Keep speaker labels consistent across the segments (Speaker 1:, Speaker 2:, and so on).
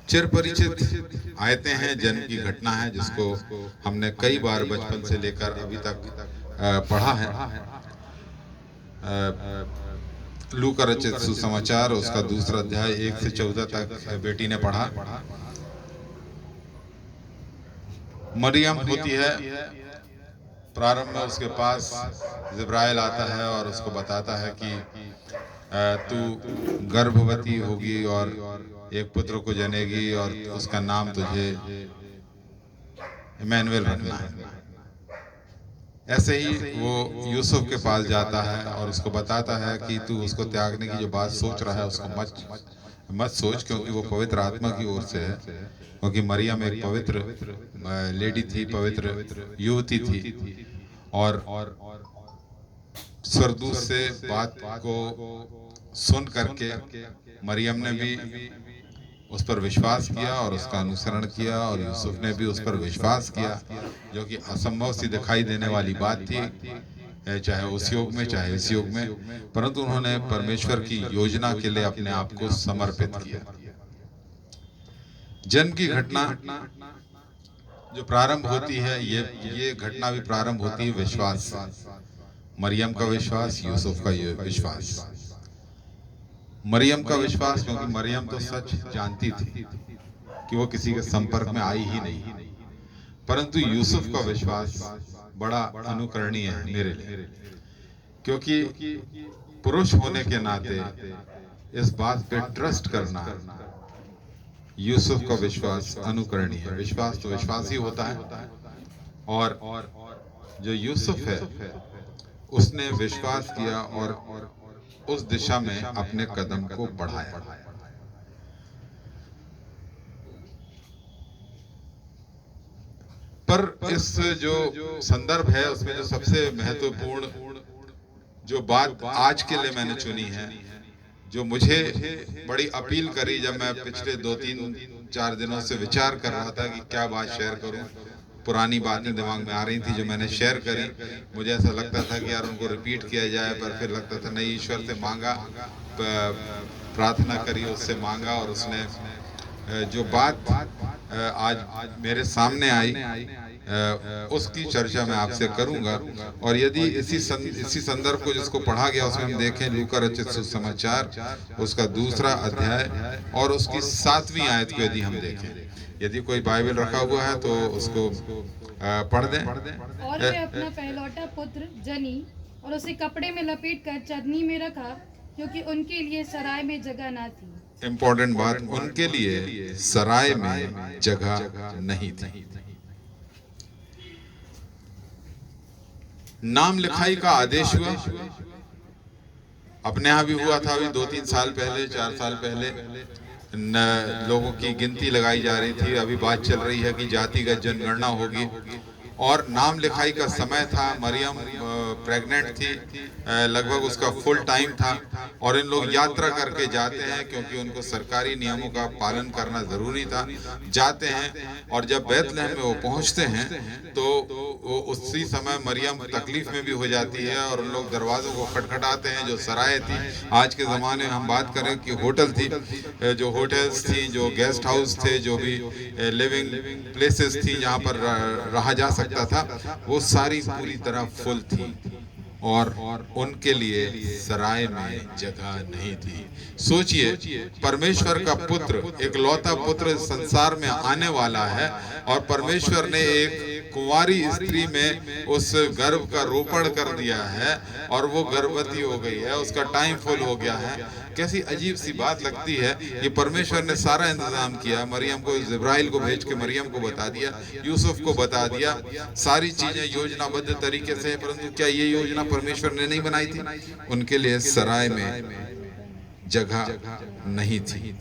Speaker 1: चिर परिचित आयतें हैं, जन्म की घटना है, जिसको हमने कई बार बचपन से लेकर अभी तक पढ़ा है। लू का रचित सुसमाचार, उसका दूसरा अध्याय 1 से 14 तक बेटी ने पढ़ा। मरियम होती है, प्रारंभ में उसके पास जिब्राइल आता है और उसको बताता है कि तू गर्भवती होगी और एक पुत्र को जनेगी और उसका नाम तुझे इमैनुएल रखना है। ऐसे ही वो यूसुफ के पास जाता है और उसको बताता है कि तू उसको त्यागने की जो बात सोच रहा है उसको मत सोच, क्योंकि वो पवित्र आत्मा की ओर से है। क्योंकि मरियम एक पवित्र लेडी थी, पवित्र युवती थी, और स्वर्गदूत से बात को सुन करके मरियम ने भी उस पर विश्वास किया और उसका अनुसरण किया, और यूसुफ ने भी उस पर विश्वास किया, जो कि असंभव सी दिखाई देने वाली बात थी, चाहे उस युग में चाहे इस युग में, परंतु उन्होंने परमेश्वर की योजना के लिए अपने आप को समर्पित किया। जन्म की घटना जो प्रारंभ होती है, ये घटना भी प्रारंभ होती है विश्वास से। मरियम का विश्वास, यूसुफ का विश्वास। मरियम का विश्वास, क्योंकि मरियम तो सच जानती थी कि वो किसी के संपर्क में आई ही नहीं, परंतु यूसुफ का विश्वास बड़ा अनुकरणीय है मेरे लिए, क्योंकि पुरुष होने के नाते इस बात पे ट्रस्ट करना, यूसुफ का विश्वास अनुकरणीय है। विश्वास तो विश्वास ही होता है, और जो यूसुफ है उसने विश्वास किया और उस दिशा में अपने कदम को बढ़ाया। पर इस जो संदर्भ है उसमें जो सबसे महत्वपूर्ण जो बात आज के लिए मैंने चुनी है, जो मुझे बड़ी अपील करी जब मैं पिछले 2-3-4 दिनों से विचार कर रहा था कि क्या बात शेयर करूं, पुरानी बातें दिमाग में आ रही थी जो मैंने शेयर करी। मुझे ऐसा लगता था कि यार उनको रिपीट किया जाए, पर फिर लगता था नहीं, ईश्वर से मांगा, प्रार्थना करी, उससे मांगा, और उसने जो बात आज मेरे सामने आई उसकी चर्चा मैं आपसे करूंगा। और यदि इसी संदर्भ को जिसको पढ़ा गया उसमें हम देखें लू का रचित सुसमाचार, उसका दूसरा अध्याय और उसकी 7वीं आयत को यदि हम देखें, यदि कोई बाइबल रखा हुआ है तो उसको पढ़ दें।
Speaker 2: और वे अपना पहलौठा पुत्र जनी और उसे कपड़े में लपेट कर चरनी में रखा, क्योंकि उनके लिए सराय में जगह न थी।
Speaker 1: इंपॉर्टेंट बात, उनके लिए सराय में जगह नहीं थी। नाम लिखाई का आदेश हुआ, अपने यहाँ भी हुआ था, अभी 2-3 साल पहले, 4 साल पहले लोगों की गिनती लगाई जा रही थी। अभी बात चल रही है कि जातिगत जनगणना होगी, और नाम लिखाई का समय था। मरियम प्रेग्नेंट थी, लगभग उसका फुल टाइम था, और इन लोग यात्रा करके जाते हैं क्योंकि उनको सरकारी नियमों का पालन करना जरूरी था। जाते हैं और जब बैतलहम में वो पहुंचते हैं तो उसी समय मरियम तकलीफ में भी हो जाती है, और उन लोग दरवाजों को खटखटाते हैं। जो सराय थी, आज के ज़माने में हम बात करें कि होटल थी, जो होटल्स थी, जो गेस्ट हाउस थे, जो भी लिविंग प्लेसेस थी जहाँ पर रहा जा सकता था, वो सारी पूरी तरह फुल थी, और उनके लिए सराय में जगह नहीं थी। सोचिए, परमेश्वर का पुत्र, इकलौता पुत्र संसार में आने वाला है, और परमेश्वर ने एक कुंवारी स्त्री में उस गर्भ का रोपण कर दिया है, और वो गर्भवती हो गई है, उसका टाइम फुल हो गया है। कैसी अजीब सी बात लगती है कि परमेश्वर ने सारा इंतजाम किया, मरियम को, जिब्राइल को भेज के मरियम को बता दिया, यूसुफ को बता दिया, सारी चीजें योजनाबद्ध तरीके से, परंतु क्या ये योजना परमेश्वर ने नहीं बनाई थी? उनके लिए सराय में जगह नहीं थी।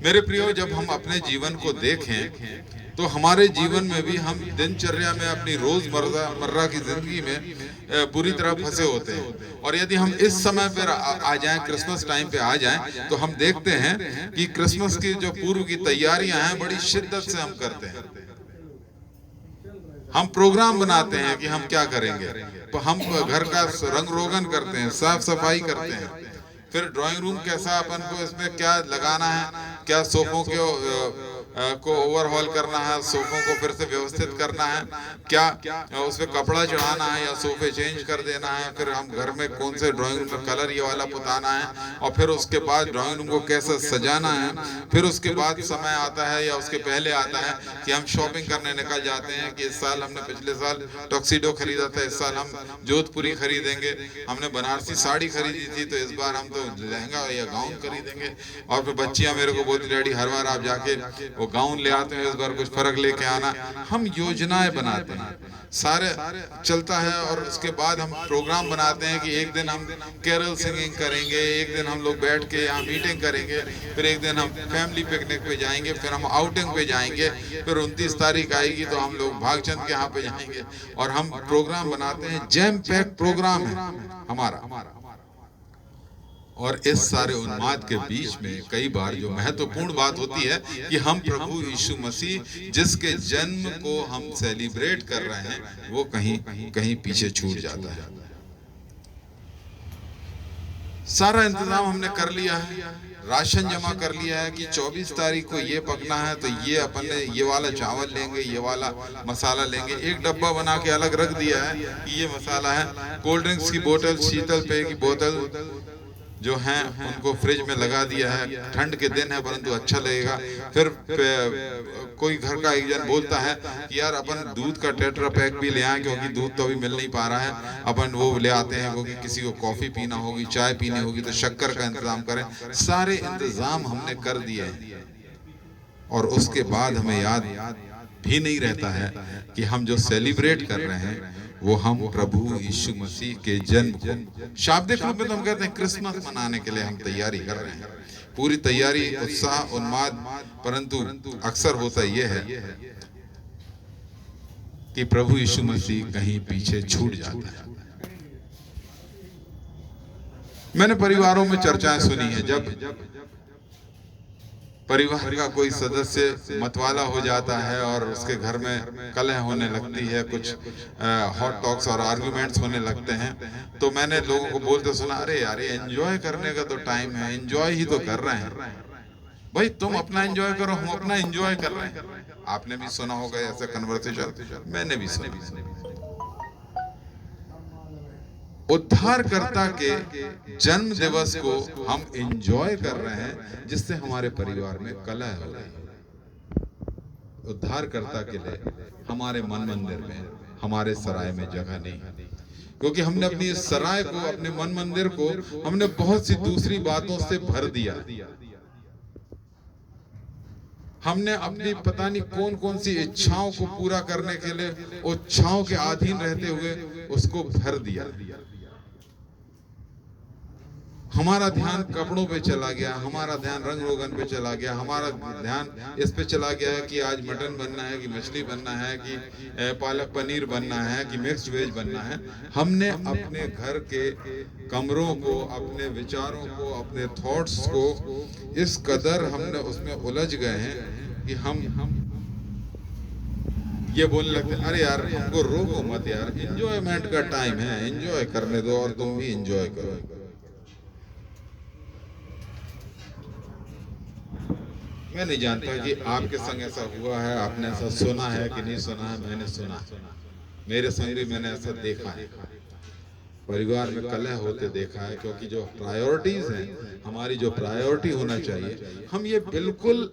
Speaker 1: मेरे प्रियो, जब हम अपने जीवन को देखें तो हमारे जीवन में भी हम दिनचर्या में, अपनी रोजमर्रा की जिंदगी में बुरी तरह फंसे होते हैं। और यदि हम इस समय पर आ जाएं, क्रिसमस टाइम पे आ जाएं, तो हम देखते हैं कि क्रिसमस की जो पूर्व की तैयारियां हैं बड़ी शिद्दत से हम करते हैं। हम प्रोग्राम बनाते हैं कि हम क्या करेंगे, तो हम घर का रंग रोगन करते हैं, साफ सफाई करते हैं, फिर ड्राइंग रूम कैसा, अपन को इसमें क्या लगाना है, क्या सोफों को ओवरहॉल करना है, सोफों को फिर से व्यवस्थित करना है, क्या उस पर कपड़ा चढ़ाना है या सोफे चेंज कर देना है, फिर हम घर में कौन से ड्राइंग रूम में कलर ये वाला पुताना है, और फिर उसके बाद ड्राइंग रूम को कैसे सजाना है। फिर उसके बाद समय आता है या उसके पहले आता है कि हम शॉपिंग करने निकल जाते हैं कि इस साल हमने पिछले साल टॉक्सीडो खरीदा था, इस साल हम जोधपुरी खरीदेंगे, हमने बनारसी साड़ी खरीदी थी तो इस बार हम तो लहंगा या गाउन खरीदेंगे। और फिर बच्चियां मेरे को बोलती डैडी हर बार आप जाके वो गाउन ले आते हैं, इस बार कुछ फर्क लेके आना। हम योजनाएं बनाते हैं, सारे चलता है, और उसके बाद हम प्रोग्राम बनाते हैं कि एक दिन हम कैरल सिंगिंग करेंगे, एक दिन हम लोग बैठ के यहाँ मीटिंग करेंगे, फिर एक दिन हम फैमिली पिकनिक पे जाएंगे, फिर हम आउटिंग पे जाएंगे, फिर 29 तारीख आएगी तो हम लोग भागचंद के यहाँ पे जाएंगे, और हम प्रोग्राम बनाते हैं। जैम पैक प्रोग्राम है हमारा। और इस सारे उन्माद के बीच में कई बार जो महत्वपूर्ण बात होती है कि हम प्रभु यीशु मसीह जिसके जन्म को हम सेलिब्रेट कर रहे हैं वो कहीं पीछे छूट जाता है। सारा इंतजाम हमने कर लिया है, राशन जमा कर लिया है कि 24 तारीख को ये पकना है तो ये अपन ने ये वाला चावल लेंगे, ये वाला मसाला लेंगे, एक डब्बा बना के अलग रख दिया है कि ये मसाला है। कोल्ड ड्रिंक्स की बोतल, शीतल पेय की बोतल जो हैं उनको फ्रिज में लगा दिया है। ठंड के दिन है परंतु अच्छा लगेगा। फिर कोई घर का एक जन बोलता है कि यार अपन दूध का टेट्रा पैक भी ले आए क्योंकि दूध तो अभी मिल नहीं पा रहा है, अपन वो ले आते हैं क्योंकि किसी को कॉफी पीना होगी, चाय पीनी होगी तो शक्कर का इंतजाम करें। सारे इंतजाम हमने कर दिए हैं और उसके बाद हमें याद भी नहीं रहता है कि हम जो सेलिब्रेट कर रहे हैं वो हम प्रभु यीशु मसीह के जन्म को शाब्दिक रूप में तो हम कहते हैं क्रिसमस मनाने के लिए हम तैयारी कर रहे हैं। पूरी तैयारी, उत्साह, उन्माद, परंतु अक्सर होता यह है कि प्रभु यीशु मसीह कहीं पीछे छूट जाता है। मैंने परिवारों में चर्चाएं सुनी है, जब परिवार का कोई सदस्य मतवाला हो जाता है और उसके घर में कलह होने लगती है, कुछ हॉट टॉक्स और आर्गुमेंट्स होने लगते हैं, तो मैंने लोगों को बोलते सुना, अरे यार ये एंजॉय करने का तो टाइम है, एंजॉय ही तो कर रहे हैं भाई, तुम अपना एंजॉय करो, हम अपना एंजॉय कर रहे हैं। आपने भी सुना होगा ऐसा कन्वर्सेशन, मैंने भी सुना। उद्धारकर्ता के जन्म दिवस को हम एंजॉय कर रहे हैं जिससे हमारे परिवार में कलह हो रही है। उद्धारकर्ता के लिए हमारे मन मंदिर में, हमारे सराय में जगह नहीं है, क्योंकि हमने अपनी सराय को, अपने मन मंदिर को हमने बहुत सी दूसरी बातों से भर दिया। हमने अपनी पता नहीं कौन कौन सी इच्छाओं को पूरा करने के लिए, इच्छाओं के अधीन रहते हुए उसको भर दिया। हमारा ध्यान कपड़ों पे चला गया, हमारा ध्यान रंग रोगन पे चला गया, हमारा ध्यान इस पे चला गया है कि आज मटन बनना है कि मछली बनना है कि पालक पनीर बनना है कि मिक्स्ड वेज बनना है। हमने अपने घर के कमरों को, अपने विचारों को, अपने थॉट्स को इस कदर हमने उसमें उलझ गए हैं कि हम ये बोलने लगते हैं, अरे यार हमको रोको मत यार, एंजॉयमेंट का टाइम है, एंजॉय करने दो और तुम भी एंजॉय करो। मैं नहीं जानता कि आपके संग ऐसा हुआ है, आपने ऐसा सुना है कि नहीं सुना है। मैंने सुना, मेरे संग भी मैंने ऐसा देखा है, परिवार में कलह होते देखा है, क्योंकि जो प्रायोरिटीज हैं, हमारी जो प्रायोरिटी होना चाहिए, हम ये बिल्कुल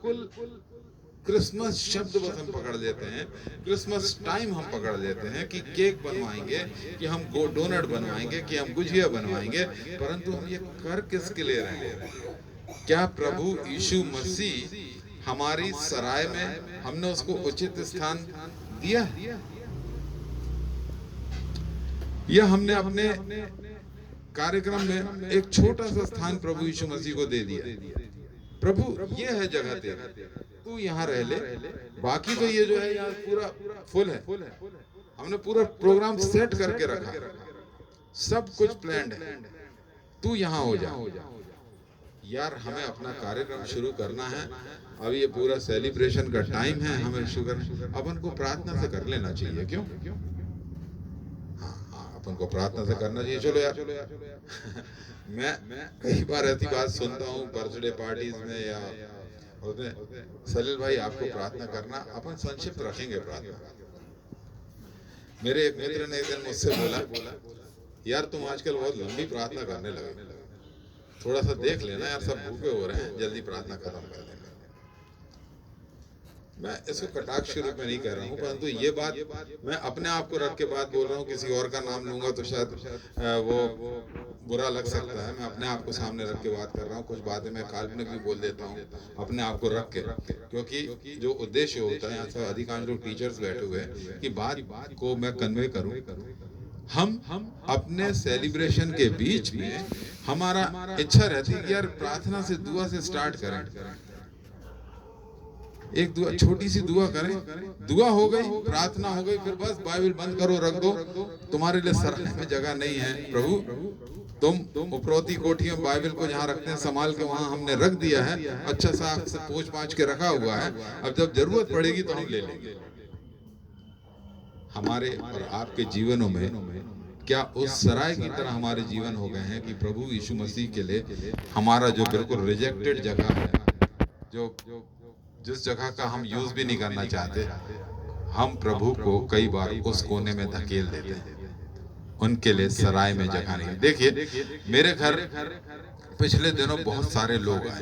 Speaker 1: क्रिसमस शब्द बस हम पकड़ लेते हैं, क्रिसमस टाइम हम पकड़ लेते हैं कि केक बनवाएंगे, कि हम डोनट बनवाएंगे, कि हम गुजिया बनवाएंगे, परंतु हम ये कर किसके लिए रहे हैं? क्या प्रभु यीशु मसीह हमारी सराय में हमने उसको उचित स्थान दिया, या हमने अपने कार्यक्रम में एक छोटा सा स्थान प्रभु यीशु मसीह को दे दिया? प्रभु ये है जगह तेरा, तू यहाँ रह ले, बाकी तो ये जो है यहाँ पूरा फुल है। हमने पूरा प्रोग्राम सेट करके रखा, सब कुछ प्लान्ड है, तू यहाँ हो जा। यार हमें अपना कार्यक्रम शुरू करना है, अभी ये पूरा सेलिब्रेशन का टाइम है, हमें शुगर अपन को प्रार्थना से कर लेना चाहिए। क्यों? हाँ, अपन को प्रार्थना से करना चाहिए। चलो यार मैं कई बार ऐसी बात सुनता हूँ बर्थडे पार्टीज में या होते सलील भाई आपको प्रार्थना करना, अपन संक्षिप्त रखेंगे प्रार्थना। मेरे एक मित्र ने एक दिन मुझसे बोला, यार तुम आजकल बहुत लंबी प्रार्थना करने लगे, थोड़ा सा देख लेना यार, सब भूखे हो रहे हैं, जल्दी प्रार्थना खत्म कर देना। मैं इसको कटाक्ष के रूप में नहीं कह रहा हूँ, परंतु ये बात मैं अपने आप को रख के बात बोल रहा हूँ। किसी और का नाम लूंगा तो शायद वो बुरा लग सकता है। मैं अपने आप को सामने रख के बात कर रहा हूँ। कुछ बातें मैं काल्पनिक भी बोल देता हूँ अपने आप को रख के, क्योंकि जो उद्देश्य होता है, यहाँ से अधिकांश लोग टीचर्स बैठे हुए हैं कि बात को मैं कन्वे करूँ। हम अपने सेलिब्रेशन के बीच में हमारा इच्छा रहती है कि यार प्रार्थना से, दुआ से स्टार्ट करें। एक दुआ, छोटी सी दुआ करें, दुआ हो गई, प्रार्थना हो गई, फिर बस बाइबल बंद करो, रख दो। तुम्हारे लिए सराहने में जगह नहीं है प्रभु, तुम उपरोती कोठी में बाइबल को जहाँ रखते हैं संभाल के वहां हमने रख दिया है, अच्छा साफ से पोंछ पाँच के रखा हुआ है, अब जब जरूरत पड़ेगी तो हम ले लेंगे। हमारे और आपके जीवनों में क्या उस सराय की तरह हमारे जीवन हो गए हैं कि प्रभु यीशु मसीह के लिए हमारा जो बिल्कुल रिजेक्टेड जगह है, जो जिस जगह का हम यूज भी नहीं करना चाहते, हम प्रभु को कई बार उस कोने में धकेल देते हैं। उनके लिए सराय में जगह नहीं। देखिए मेरे घर पिछले दिनों बहुत सारे लोग आए।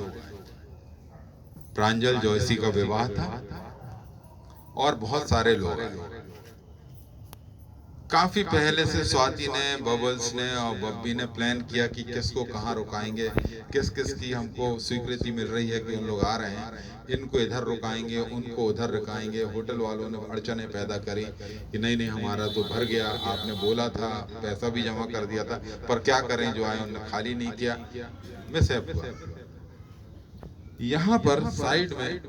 Speaker 1: प्रांजल जॉयसी का विवाह था और बहुत सारे लोग आए। काफी पहले से स्वाति ने, बबल्स ने और बब्बी ने प्लान किया कि किसको कहाँ रुकाएंगे, किस किस की हमको स्वीकृति मिल रही है कि उन लोग आ रहे हैं, इनको इधर रुकाएंगे, उनको उधर रुकाएंगे। होटल वालों ने अड़चने पैदा करी कि नहीं हमारा तो भर गया, आपने बोला था, पैसा भी जमा कर दिया था, पर क्या करें, जो आए उन्होंने खाली नहीं किया। मिस यहाँ पर साइड में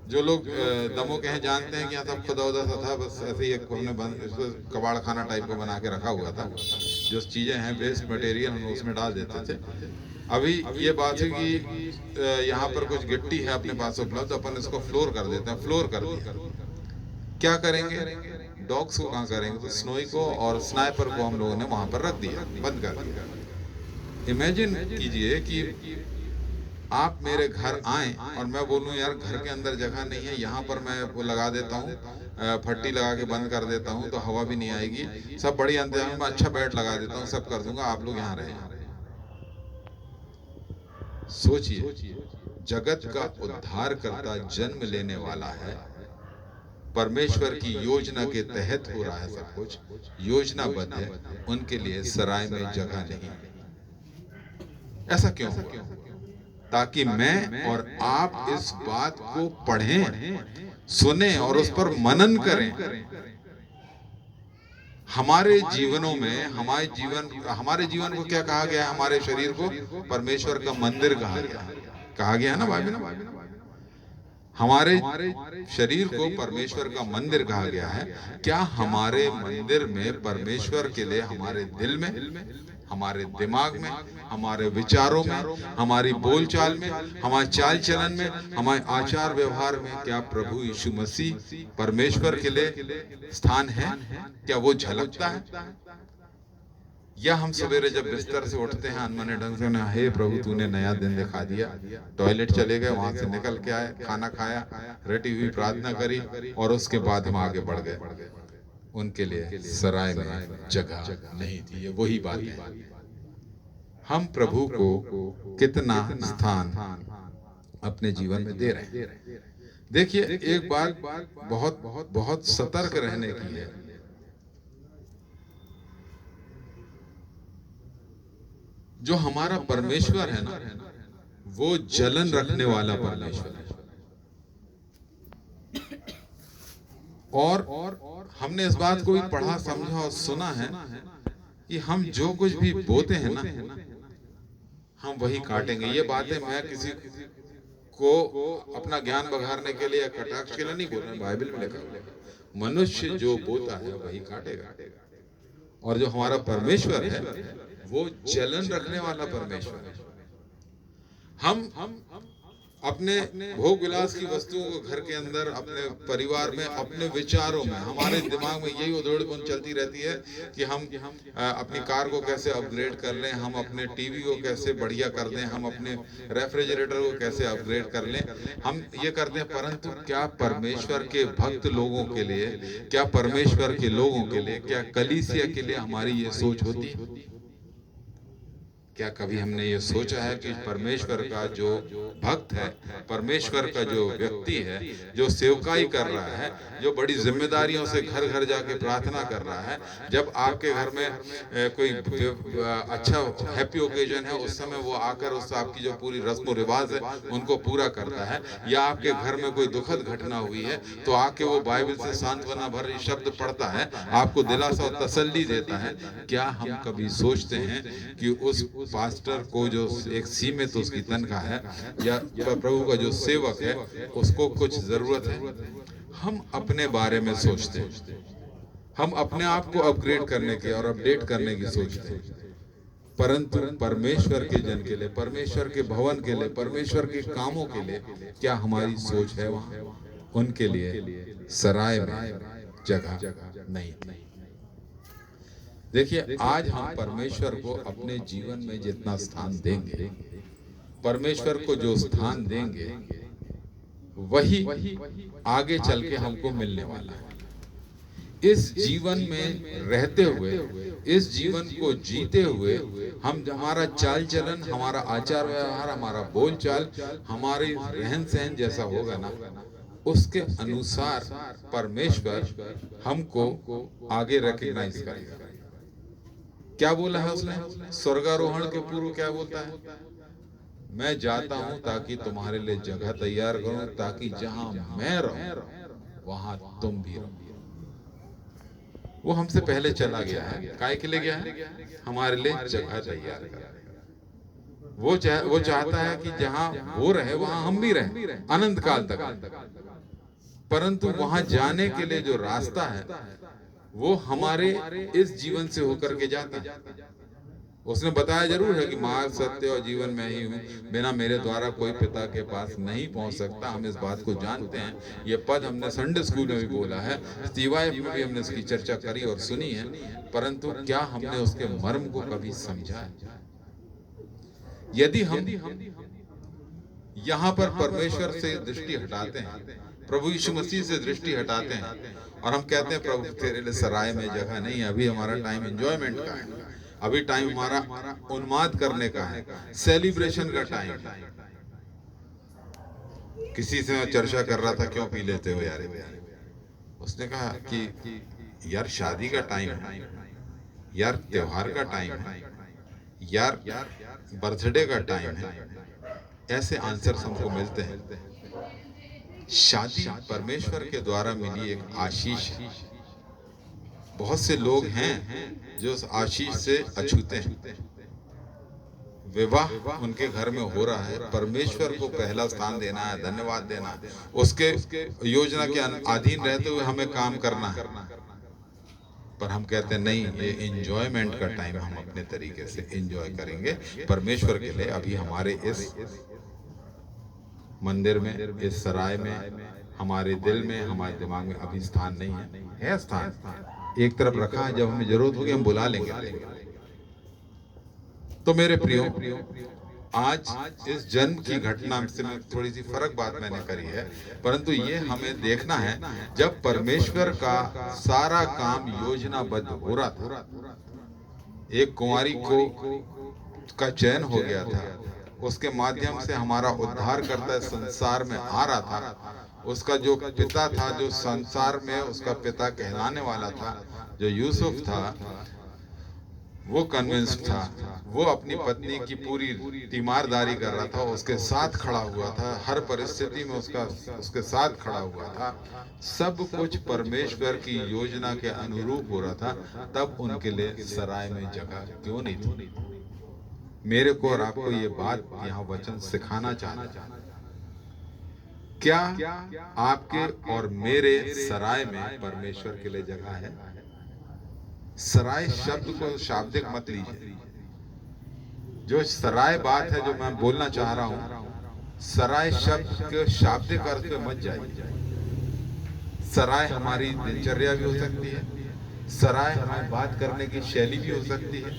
Speaker 1: जो लोग दमों के हैं जानते हैं कि यहाँ सब खुदा उदा सा था, बस ऐसे ही एक हमने कबाड़ खाना टाइप का बना के रखा हुआ था। जो चीज़ें हैं वेस्ट मटेरियल हम उसमें डाल देते थे। अभी ये बात है कि यहाँ पर कुछ गिट्टी है अपने पास उपलब्ध, अपन इसको फ्लोर कर देते हैं। फ्लोर कर दिया, क्या करेंगे, डॉग्स को कहाँ करेंगे, तो स्नोई को और स्नाइपर को हम लोगों ने वहाँ पर रख दिया, बंद कर दिया। इमेजिन कीजिए कि आप मेरे घर आए और मैं बोलूं यार घर के अंदर जगह नहीं है, यहाँ पर मैं वो लगा देता हूँ, फट्टी लगा के बंद कर देता हूँ तो हवा भी नहीं आएगी, सब बड़ी अंदर में अच्छा बेड लगा देता हूँ, सब कर दूंगा, आप लोग यहाँ रहे। सोचिए, जगत का उद्धार करता जन्म लेने वाला है, परमेश्वर की योजना के तहत हो रहा है, सब कुछ योजनाबद्ध है, उनके लिए सराय में जगह नहीं। ऐसा क्यों हुआ? ताकि मैं और आप इस बात को पढ़ें, सुने और उस पर मनन करें। हमारे जीवनों में हमारे जीवन को क्या कहा गया है? हमारे शरीर को परमेश्वर का मंदिर कहा गया है ना बाइबल में। हमारे शरीर को परमेश्वर का मंदिर कहा गया है। क्या हमारे मंदिर में परमेश्वर के लिए हमारे दिल में, हमारे दिमाग में, हमारे विचारों में, हमारी बोलचाल में, हमारे चाल चलन में, हमारे आचार व्यवहार में क्या प्रभु यीशु मसीह परमेश्वर के लिए स्थान है? क्या वो झलकता है? या हम सवेरे जब बिस्तर से उठते हैं अनमने ढंग से, हे प्रभु तूने नया दिन दिखा दिया, टॉयलेट चले गए, वहां से निकल के आए, खाना खाया, रटी हुई प्रार्थना करी और उसके बाद हम आगे बढ़ गए। उनके लिए सराय में जगह नहीं थी। ये वही बात है, हम प्रभु को कितना स्थान अपने जीवन में दे रहे हैं। देखिए एक बात बहुत बहुत बहुत सतर्क रहने की है। जो हमारा परमेश्वर है ना, वो जलन रखने वाला परमेश्वर है। और हमने इस बात को भी पढ़ा, समझा और सुना है कि हम जो कुछ भी बोते हैं ना, हम वही काटेंगे। ये बातें मैं किसी को अपना ज्ञान बघारने के लिए, कटाक्ष के लिए नहीं बोल रहा, बाइबल में लिखा हुआ है, मनुष्य जो बोता है वही काटेगा। और जो हमारा परमेश्वर है वो जलन रखने वाला परमेश्वर है। हम अपने भोग विलास की वस्तुओं को घर के अंदर, अपने परिवार में, अपने विचारों में, हमारे दिमाग में यही उधेड़-बुन चलती रहती है कि हम अपनी कार को कैसे अपग्रेड कर लें, हम अपने टीवी को कैसे बढ़िया कर दें, हम अपने रेफ्रिजरेटर को कैसे अपग्रेड कर लें, हम ये करते हैं। परंतु क्या परमेश्वर के भक्त लोगों के लिए, क्या परमेश्वर के लोगों के लिए, क्या कलीसिया के लिए हमारी ये सोच होती है? क्या कभी हमने ये सोचा है कि परमेश्वर का जो भक्त है, परमेश्वर का जो व्यक्ति है, जो सेवकाई कर रहा है, जो बड़ी जिम्मेदारियों से घर घर जाके प्रार्थना कर रहा है, जब आपके घर में कोई अच्छा हैप्पी ओकेजन है, उस समय वो आकर उस आपकी जो पूरी रस्म रिवाज है उनको पूरा करता है, या आपके घर में कोई दुखद घटना हुई है तो आके वो बाइबल से सांत्वना भरे शब्द पढ़ता है, आपको दिलासा और तसल्ली देता है। क्या हम कभी सोचते हैं कि उस पास्टर को जो एक सीमित उसकी तनख्वाह है, या प्रभु का जो सेवक है, उसको कुछ जरूरत है? हम अपने बारे में सोचते हैं, हम अपने आप को अपग्रेड करने के और अपडेट करने की सोचते हैं, परंतु परमेश्वर के जन के लिए, परमेश्वर के भवन के लिए, परमेश्वर के कामों के लिए क्या हमारी सोच है वहां? उनके लिए सराय में जगह नहीं। देखिए, आज हम परमेश्वर को अपने जीवन में जितना स्थान देंगे, परमेश्वर को जो स्थान देंगे, वही आगे चल के हमको मिलने वाला है। इस जीवन में रहते हुए, इस जीवन को जीते हुए, हम, हमारा चाल चलन, हमारा आचार व्यवहार, हमारा बोलचाल, हमारी रहन सहन जैसा होगा ना, उसके अनुसार परमेश्वर हमको आगे रिकॉग्नाइज करेगा। क्या बोला है उसने? स्वर्गारोहण के पूर्व क्या बोलता है? मैं जाता हूं ताकि तुम्हारे लिए जगह तैयार करूं, ताकि जहां मैं रहूं वहां तुम भी रहो। वो हमसे पहले चला गया है। काय के लिए गया है? हमारे लिए जगह तैयार कर। वो चाहता है कि जहां वो रहे वहां हम भी रहें अनंत काल तक। परंतु वहां जाने के लिए जो रास्ता है वो हमारे इस जीवन से होकर के जाता है। उसने बताया जरूर है कि मार्ग, सत्य और जीवन में ही हूँ, बिना मेरे द्वारा कोई पिता के पास नहीं पहुंच सकता। हम इस बात को जानते हैं। ये पद हमने संडे स्कूल में भी बोला है, CYF में भी हमने इसकी चर्चा करी और सुनी है, परंतु क्या हमने उसके मर्म को कभी समझा है? यदि हम यहाँ पर परमेश्वर से दृष्टि हटाते हैं, प्रभु यीशु मसीह से दृष्टि हटाते हैं और हम कहते हैं प्रभु तेरे लिए सराय में जगह नहीं है, अभी हमारा टाइम एंजॉयमेंट का है, अभी टाइम हमारा उन्माद करने का है, सेलिब्रेशन का टाइम है। किसी से मैं चर्चा कर रहा था, क्यों पी लेते हो यार? उसने कहा कि यार शादी का टाइम है, यार त्योहार का टाइम है, यार बर्थडे का टाइम है। ऐसे आंसर हमको मिलते हैं। शादी परमेश्वर के द्वारा मिली एक आशीष है। बहुत से लोग हैं जो उस आशीष से अछूते हैं। विवाह उनके घर में हो रहा है, परमेश्वर को पहला स्थान देना है, धन्यवाद देना है, उसके योजना के अधीन रहते हुए हमें काम करना है। पर हम कहते हैं नहीं, ये एंजॉयमेंट का टाइम, हम अपने तरीके से एंजॉय करेंगे परमेश्वर के लिए। अभी हमारे इस मंदिर में, इस सराय में, हमारे दिल में, हमारे दिमाग में अभी स्थान नहीं है। है स्थान, एक तरफ रखा है, जब हमें जरूरत होगी हम बुला लेंगे। तो मेरे प्रियो, आज इस जन्म की घटना से थोड़ी सी फर्क बात मैंने करी है, परंतु ये हमें देखना है जब परमेश्वर का सारा काम योजनाबद्ध हो रहा था, एक कुंवारी को का चयन हो गया था, उसके माध्यम से हमारा उद्धार करता संसार में आ रहा था। उसका जो पिता था, जो संसार में उसका पिता कहलाने वाला था, जो यूसुफ था, वो कन्विंस था, वो अपनी पत्नी की पूरी तीमारदारी कर रहा था, उसके साथ खड़ा हुआ था, हर परिस्थिति में उसके साथ खड़ा हुआ था। सब कुछ परमेश्वर की योजना के अनुरूप हो रहा था। तब उनके लिए सराय में जगह क्यों नहीं थी? मेरे को और आपको ये बात यहाँ वचन सिखाना चाहता, क्या आपके और मेरे सराय में परमेश्वर के लिए जगह है? सराय शब्द को शाब्दिक मत लीजिए। जो सराय बात है जो मैं बोलना चाह रहा हूं, सराय शब्द के शाब्दिक अर्थ पे मत जाइए। सराय हमारी दिनचर्या भी हो सकती है, सराय हमारी बात करने की शैली भी हो सकती है,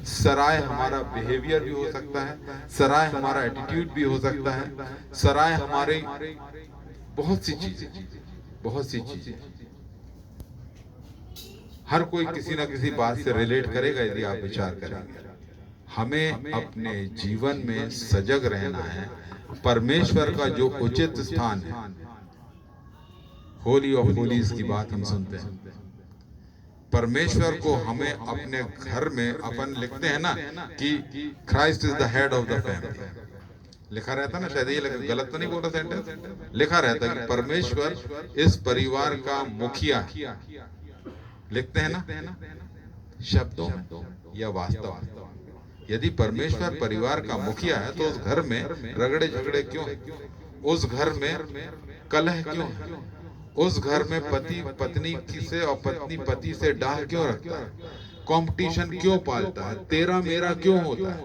Speaker 1: सराय हमारा बिहेवियर भी हो सकता है, सराय हमारा एटीट्यूड भी हो सकता है, सराय हमारे बहुत सी चीजें। हर कोई किसी ना किसी बात से रिलेट करेगा यदि आप विचार करेंगे। हमें अपने जीवन में सजग रहना है। परमेश्वर का जो उचित स्थान है, होली ऑफ होलीज की बात हम सुनते हैं। परमेश्वर को हमें अपने घर में, अपन लिखते हैं ना कि Christ is the head of the family, लिखा रहता ना, शायद ये गलत तो नहीं बोल रहा सेंटेंस, लिखा रहता है कि परमेश्वर इस परिवार का मुखिया, लिखते हैं ना शब्दों में या वास्तव में। यदि परमेश्वर परिवार का मुखिया है तो उस घर में रगड़े झगड़े क्यों है? उस घर में कलह क्यों है? उस घर में पति पत्नी से और पत्नी पति से डाह क्यों रखता है? कंपटीशन क्यों पालता है? तेरा मेरा क्यों होता है?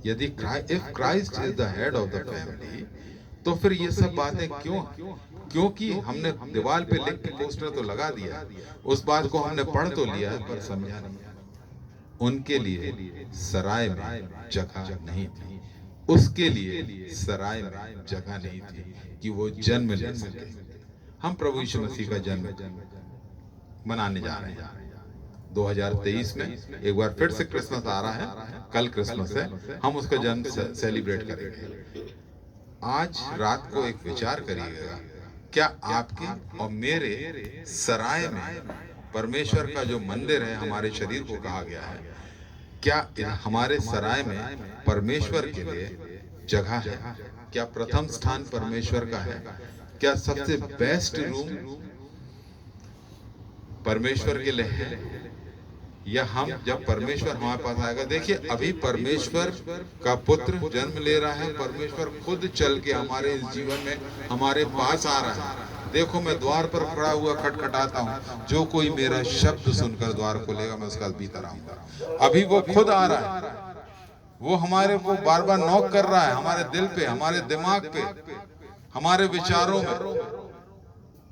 Speaker 1: यदि if Christ is the head of the family, तो फिर ये सब बातें क्यों? क्योंकि हमने दीवार पे लिख के पोस्टर तो लगा दिया, उस बात को हमने पढ़ तो लिया पर समझा नहीं। उनके लिए सराय में जगह नहीं थी, उसके लिए सराय में जगह नहीं थी कि वो जन्म ले सके। हम प्रभु यीशु मसीह का जन्म मनाने जा रहे हैं 2023 में। एक बार फिर से क्रिसमस आ रहा है, कल क्रिसमस है, हम उसका जन्म सेलिब्रेट करेंगे। आज रात को एक विचार करिएगा, क्या आपके और मेरे सराय में परमेश्वर का जो मंदिर है, हमारे शरीर को कहा गया है, क्या हमारे सराय में परमेश्वर के लिए जगह है? क्या प्रथम स्थान परमेश्वर का है? क्या सबसे बेस्ट रूम परमेश्वर के लिए है? या हम जब परमेश्वर हमारे पास आएगा, देखिए अभी परमेश्वर का पुत्र जन्म ले रहा है, परमेश्वर खुद चल के हमारे इस जीवन में हमारे पास आ रहा है। देखो मैं द्वार पर खड़ा हुआ खटखटाता हूँ, जो कोई मेरा शब्द सुनकर द्वार खोलेगा मैं उसका भीतर आऊंगा। अभी वो खुद आ रहा है, वो हमारे को बार बार नॉक कर रहा है, हमारे दिल पे, हमारे दिमाग पे, हमारे विचारों में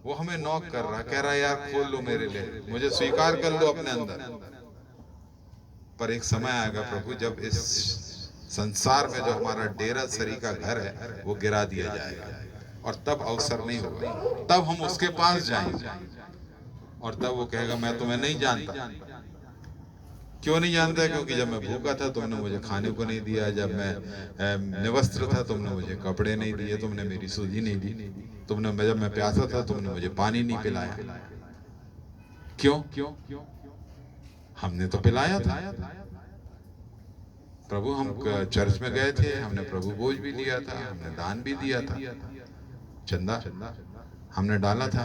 Speaker 1: वो हमें नॉक कर रहा है, कह रहा है यार खोल लो मेरे लिए, मुझे स्वीकार कर लो अपने अंदर। पर एक समय आएगा प्रभु जब इस संसार में जो हमारा डेरा सरी का घर है वो गिरा दिया जाएगा, और तब अवसर नहीं होगा, तब हम उसके पास जाएंगे और तब वो कहेगा मैं तुम्हें नहीं जानता। क्यों नहीं जानता? क्योंकि जब मैं भूखा था तुमने मुझे खाने को नहीं दिया, जब मैं निवस्त्र था तुमने मुझे कपड़े नहीं दिए, तुमने मेरी सुधि नहीं दी, तुमने जब मैं प्यासा था तुमने मुझे पानी नहीं पिलाया। क्यों? हमने तो पिलाया था प्रभु। हम चर्च में गए थे, हमने प्रभु भोज भी लिया था, हमने दान भी दिया था, चंदा हमने डाला था।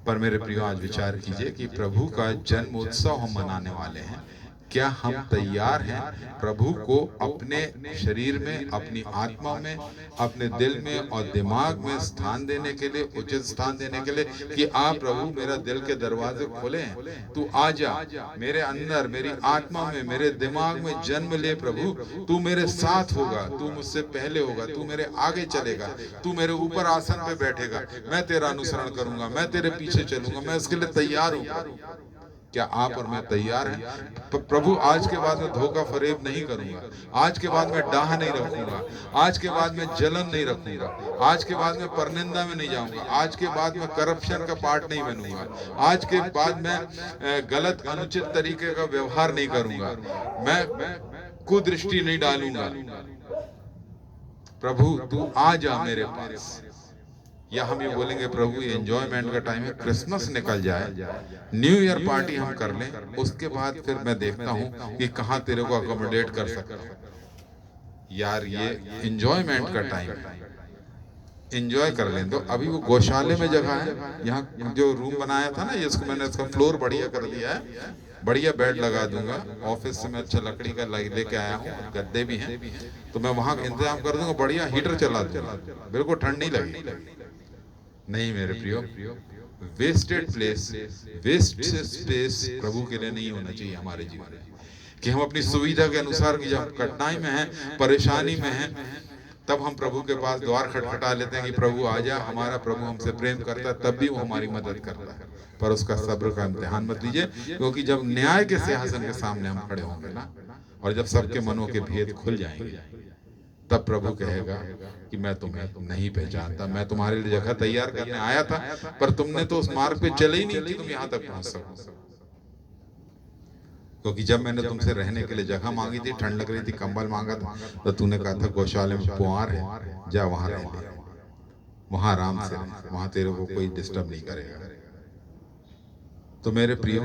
Speaker 1: पर मेरे प्रियो आज विचार कीजिए कि प्रभु का जन्म उत्सव हम मनाने वाले हैं, क्या हम तैयार हैं प्रभु को अपने शरीर में, अपनी आत्मा में, अपने दिल में और दिमाग में स्थान देने के लिए, उचित स्थान देने के लिए कि आप प्रभु मेरा दिल के दरवाजे खोले हैं, तू आ जा मेरे अंदर, मेरी आत्मा में, मेरे दिमाग में जन्म ले प्रभु। तू मेरे साथ होगा, तू मुझसे पहले होगा, तू मेरे आगे चलेगा, तू मेरे ऊपर आसन पे बैठेगा, मैं तेरा अनुसरण करूंगा, मैं तेरे पीछे चलूंगा, मैं इसके लिए तैयार हूं। क्या आप और मैं तैयार हैं? प्रभु आज के बाद मैं धोखा फरेब नहीं करूंगा, आज के बाद मैं डाह नहीं रखूंगा, आज के बाद मैं जलन नहीं रखूंगा, आज के बाद मैं परनिंदा में नहीं जाऊंगा, आज के बाद मैं करप्शन का पार्ट नहीं बनूंगा, आज के बाद मैं गलत अनुचित तरीके का व्यवहार नहीं करूंगा, मैं कुदृष्टि नहीं डालूंगा। प्रभु तू आ जा मेरे पास। या हम ये बोलेंगे प्रभु ये एंजॉयमेंट का टाइम है, क्रिसमस निकल जाए, न्यू ईयर पार्टी हम कर लें, उसके बाद फिर मैं देखता हूँ कि कहाँ तेरे को अकोमोडेट कर सकता हूँ। यार ये एंजॉयमेंट का टाइम है, एंजॉय कर लें। तो अभी वो गौशाले में जगह है, यहाँ जो रूम बनाया था ना, ये इसको मैंने इसका फ्लोर बढ़िया कर दिया है, बढ़िया बेड लगा दूंगा, ऑफिस से मैं अच्छा लकड़ी का लेके आया हूँ, गद्दे भी हैं, तो मैं वहाँ इंतजाम कर दूंगा, बढ़िया हीटर चला दूंगा, बिल्कुल ठंड नहीं लगेगी। नहीं मेरे प्रियो, वेस्टेड प्लेस, वेस्ट स्पेस प्रभु के लिए नहीं होना चाहिए हमारे जीवन में। कि हम अपनी सुविधा के अनुसार कि जब कठिनाई में हैं, परेशानी में हैं, तब हम प्रभु के पास द्वार खटखटा लेते हैं कि प्रभु आ जा। हमारा प्रभु हमसे प्रेम करता है, तब भी वो हमारी मदद करता है, पर उसका सब्र का इम्तिहान मत लीजिए, क्योंकि जब न्याय के सिंहासन के सामने हम खड़े होंगे ना, और जब सबके मनों के भेद खुल जाएंगे, तब प्रभु कहेगा कि मैं तुम्हें नहीं पहचानता, मैं तुम्हारे लिए जगह तैयार करने आया था, पर तुमने तो उस मार्ग पे चले ही नहीं कि तुम यहाँ तक पहुंच सको। क्योंकि जब मैंने तुमसे रहने के लिए जगह मांगी थी, ठंड लग रही थी, कंबल मांगा था, तो तूने कहा था गौशाले में पुआर है, जा वहां रह ले, वहां आराम से रह, वहां तेरे को कोई डिस्टर्ब नहीं करेगा। तो मेरे प्रियो,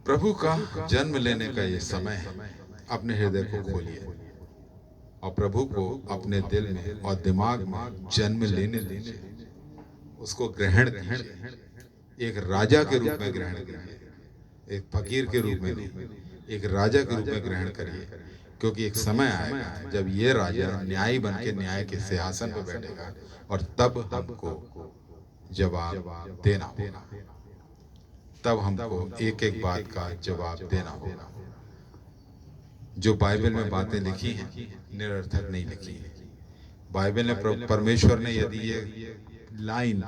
Speaker 1: प्रभु का जन्म लेने का ये समय है, अपने हृदय को खोलिए और प्रभु को अपने दिल में और दिमाग में जन्म लेने दीजिए, उसको ग्रहण कीजिए, एक राजा के रूप में ग्रहण कीजिए, एक फकीर के रूप में नहीं, एक राजा के रूप में ग्रहण करिए, क्योंकि एक समय आएगा जब ये राजा न्यायी बन के न्याय के सिंहासन पर बैठेगा, और तब हमको जवाब देना होगा, तब हमको एक एक बात का जवाब देना होगा। जो बाइबल में बातें लिखी हैं निरर्थक नहीं लिखी है। बाइबल ने, परमेश्वर ने यदि ये लाइन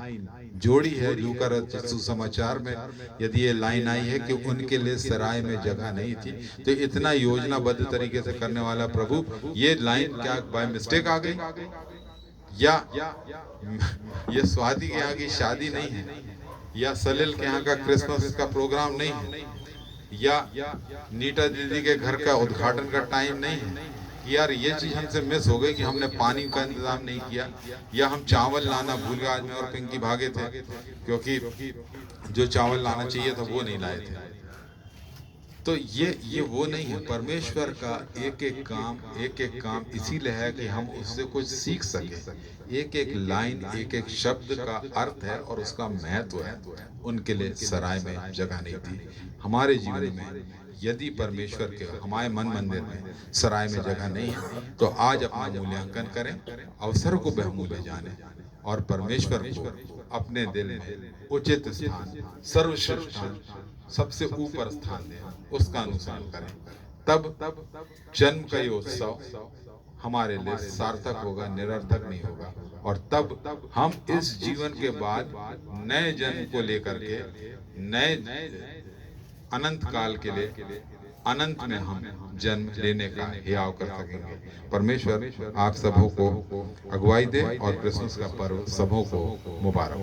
Speaker 1: जोड़ी है, लूका सुसमाचार में यदि ये लाइन आई है कि उनके लिए सराय में जगह नहीं थी, तो इतना योजनाबद्ध तरीके से करने वाला प्रभु, ये लाइन क्या बाय मिस्टेक आ गई, या ये स्वाति के यहाँ की शादी नहीं है, या सलील के यहाँ का क्रिसमस का प्रोग्राम नहीं है, या नीता दीदी के घर का उद्घाटन का टाइम नहीं है, यार ये चीज हमसे मिस हो गई कि हमने पानी का इंतजाम नहीं किया, या हम चावल लाना भूल गए। आज मैं और पिंकी भागे थे, क्योंकि जो चावल लाना चाहिए था वो नहीं लाए थे। तो ये वो नहीं है। परमेश्वर का एक एक काम इसीलिए है कि हम उससे कुछ सीख सके। एक एक लाइन, एक एक शब्द का अर्थ है और उसका महत्व है। उनके लिए सराय में जगह नहीं थी। हमारे जीवन में यदि परमेश्वर के हमारे मन मंदिर में सराय में जगह नहीं है, तो आज अपना मूल्यांकन करें, अवसर को बहुमूल्य जाने और परमेश्वर को अपने दिल में उचित स्थान, सर्वश्रेष्ठ स्थान, सबसे ऊपर स्थान दें, उसका अनुसरण करें। तब जन्म का ये उत्सव हमारे लिए सार्थक होगा, निरर्थक नहीं होगा। और तब हम इस जीवन के बाद नए जन्म को लेकर के नए अनंत काल के लिए अनंत में हम जन्म लेने का हियाव कर सकेंगे। परमेश्वर आप सबों को अगुवाई दे और क्रिसमस का पर्व सबों को मुबारक।